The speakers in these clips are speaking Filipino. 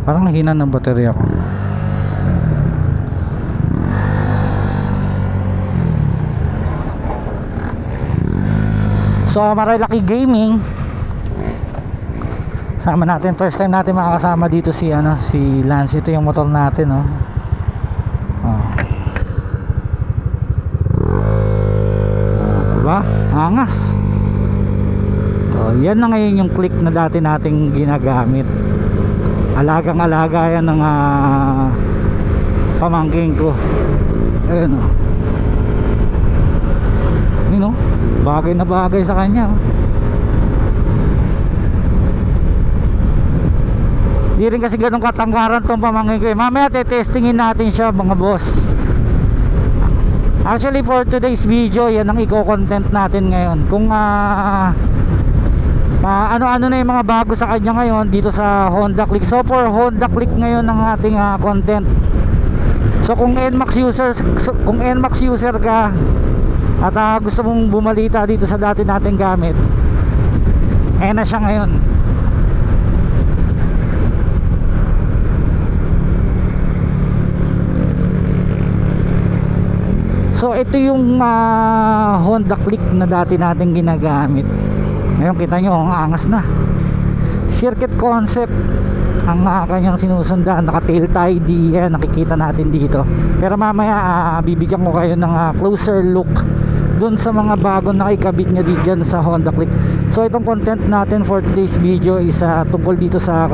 Parang nahina ng baterya ko. So Marilaki Gaming, sama natin, first time natin makakasama dito si si Lance. Ito yung motor natin, oh. Diba? Angas. So yan na ngayon yung click na dati nating ginagamit. Alagang alaga yan ng pamangking ko. Ayun, oh. Yun, oh. Bagay na bagay sa kanya, oh. Di rin kasi ganun katanggaran tong pamangkin ko, eh. Mamaya testingin natin siya, mga boss. Actually for today's video, yan ang i-content natin ngayon. Kung ano-ano na yung mga bago sa kanya ngayon dito sa Honda Click. So for Honda Click ngayon ang ating content. So kung NMAX user ka at gusto mong bumalita dito sa dati nating gamit, na siya ngayon. So ito yung Honda Click na dati nating ginagamit. Ngayon kita nyo, ang angas na. Circuit concept ang kanyang sinusundan. Naka tail tidy yan, nakikita natin dito. Pero mamaya bibigyan ko kayo ng closer look dun sa mga bagong nakikabit nyo dyan sa Honda Click. So itong content natin for today's video is tungkol dito sa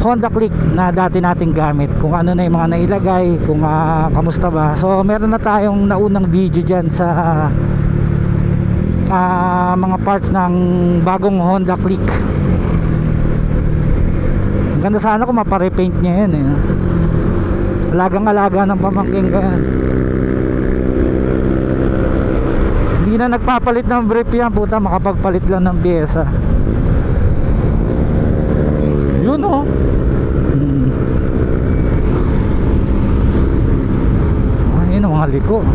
Honda Click na dati nating gamit. Kung ano na yung mga nailagay, kung kamusta ba. So meron na tayong naunang video dyan sa mga parts ng bagong Honda Click. Ang ganda sana kung maparepaint niya yan, eh. Alagang alaga ng pamangking ko yan. Hindi na nagpapalit ng brief yan, puta, makapagpalit lang ng pyesa. Yun, oh. Ayun ang mga liko.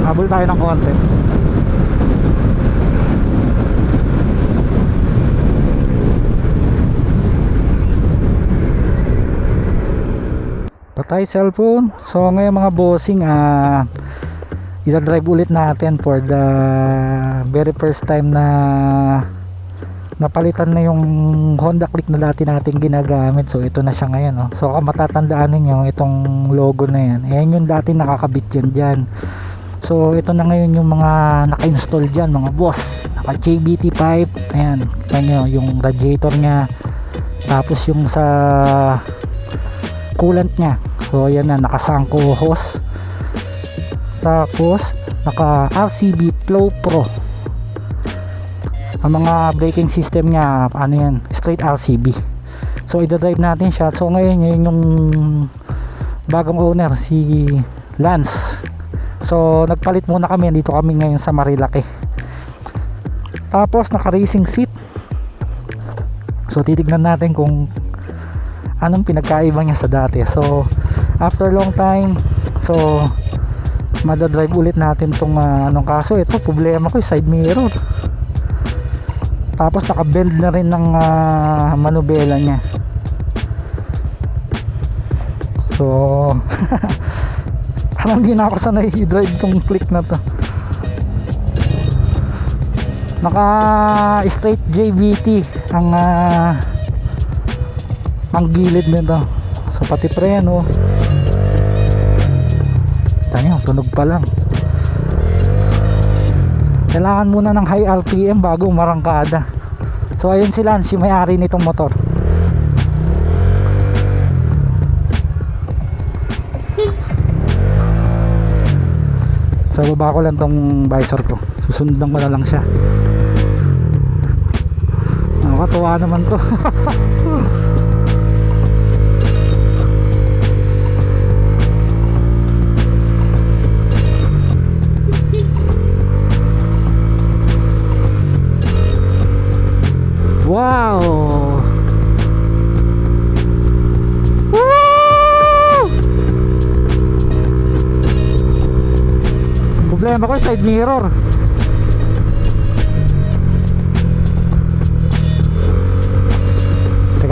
Habol tayo ng konti. Patay cellphone. So ngayon mga bossing, i-drive ulit natin for the very first time na napalitan na yung Honda Click na dati nating ginagamit. So ito na siya ngayon, oh. So kung matatandaan ninyo itong logo na yan, ayan yung dati nakakabit yan dyan. So ito na ngayon yung mga naka-install dyan, mga boss. Naka JBT pipe. Ayan, kanya yung radiator nya, tapos yung sa coolant nya. So ayan na, naka Sanko hose, tapos naka RCB Flow Pro. Ang mga braking system nya, ano yan, straight RCB. So i-drive natin siya. So ngayon yun yung bagong owner, si Lance. So nagpalit muna kami, dito kami ngayon sa Marilaki. Tapos naka racing seat. So titignan natin kung anong pinagkaiba niya sa dati. So after long time, so madadrive ulit natin tong anong kaso. Ito problema ko, side mirror. Tapos naka-bend na rin ng manubela niya. So parang hindi na ako sanay i-drive tong Click na to. Naka straight JBT ang gilid nito. So pati preno, tanyo, tunog pa lang. Kailangan muna ng high RPM bago marangkada. So ayun si Lance, si may-ari nitong motor. So baba ko lang tong visor ko, susundan ko na lang siya. Nakakatuwa naman to. Wow! Woo! Problema ko side mirror.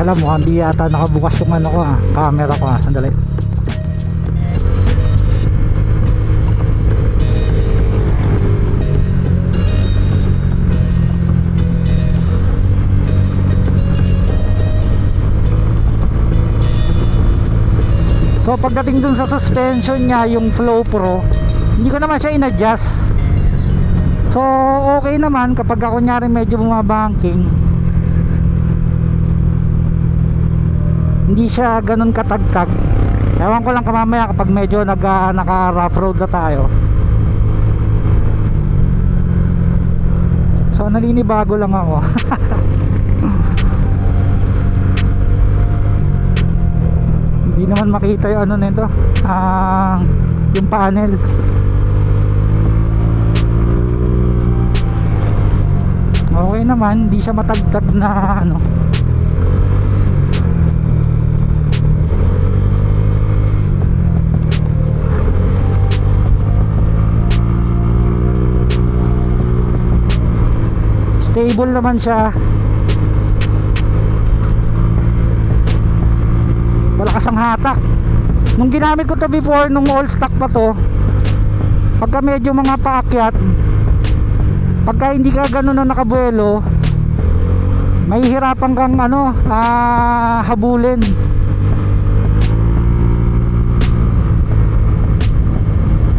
Teka lang, mukhang di yata nakabukas yung ano ko camera ko sandali. So pagdating dun sa suspension niya, yung Flow Pro, hindi ko naman siya in-adjust. So okay naman kapag kunyari medyo bumabanking, hindi siya ganun katagtag. Ewan ko lang kamamaya kapag medyo naka rough road na tayo. So nalinibago lang ako. Hindi naman makita yung ano nito, yung panel. Okay naman, hindi siya matagtag na ano. Stable naman siya. Malakas ang hatak. Nung ginamit ko to before, nung all stock pa to, pagka medyo mga paakyat, pagka hindi ka ganun na nakabuelo, mahihirapan kang ano, habulin.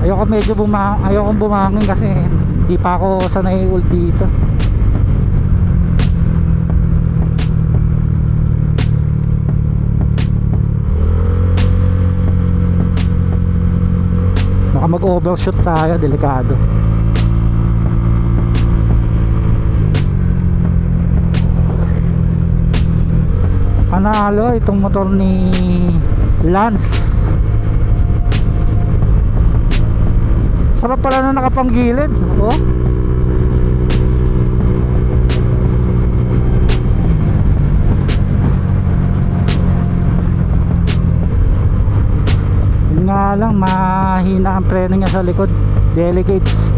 Ayoko bumangin kasi hindi pa ako sanay ulit dito. Baka mag-overshoot tayo, delikado. Panalo itong motor ni Lance. Sarap pala na nakapanggilid. Oh. Yun nga lang, mahina ang preno niya sa likod. Delicates.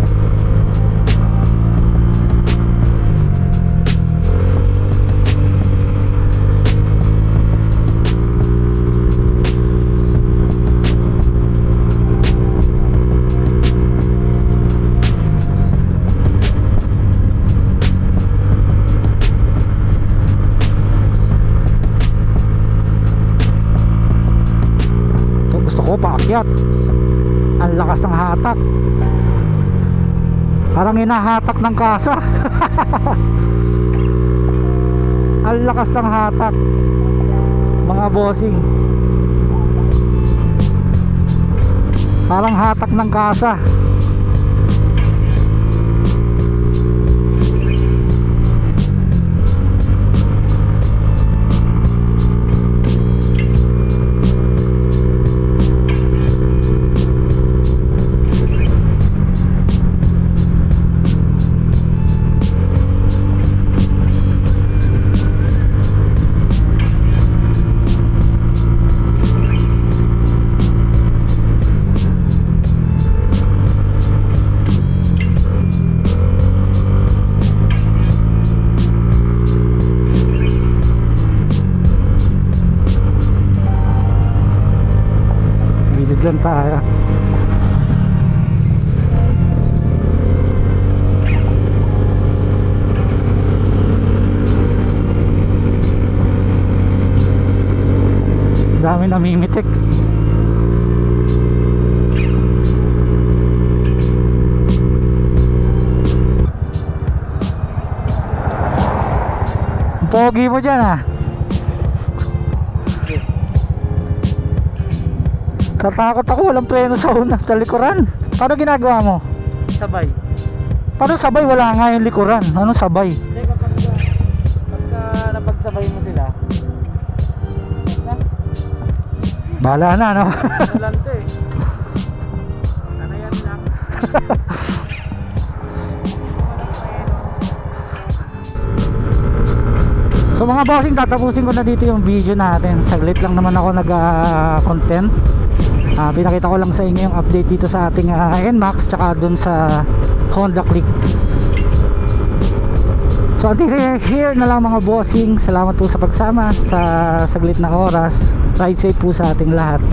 Paakyat, ang lakas ng hatak, parang hinahatak ng kasa. Ang lakas ng hatak mga bossing, parang hatak ng kasa. Lang tayo. Dami namimitik. Pogi mo dyan Tatakot ako, walang preno sa una, sa likuran. Paano ginagawa mo? Sabay. Paano sabay? Wala nga yung likuran. Ano sabay? Hindi, pagka napagsabay mo sila, bahala na, no? walang to eh. Ano yan lang. So mga bossing, tatapusin ko na dito yung video natin. Saglit lang naman ako nag-content. Pinakita ko lang sa inyo yung update dito sa ating NMAX tsaka dun sa Honda Click. So until here na lang mga bossing, salamat po sa pagsama sa saglit na oras. Ride safe po sa ating lahat.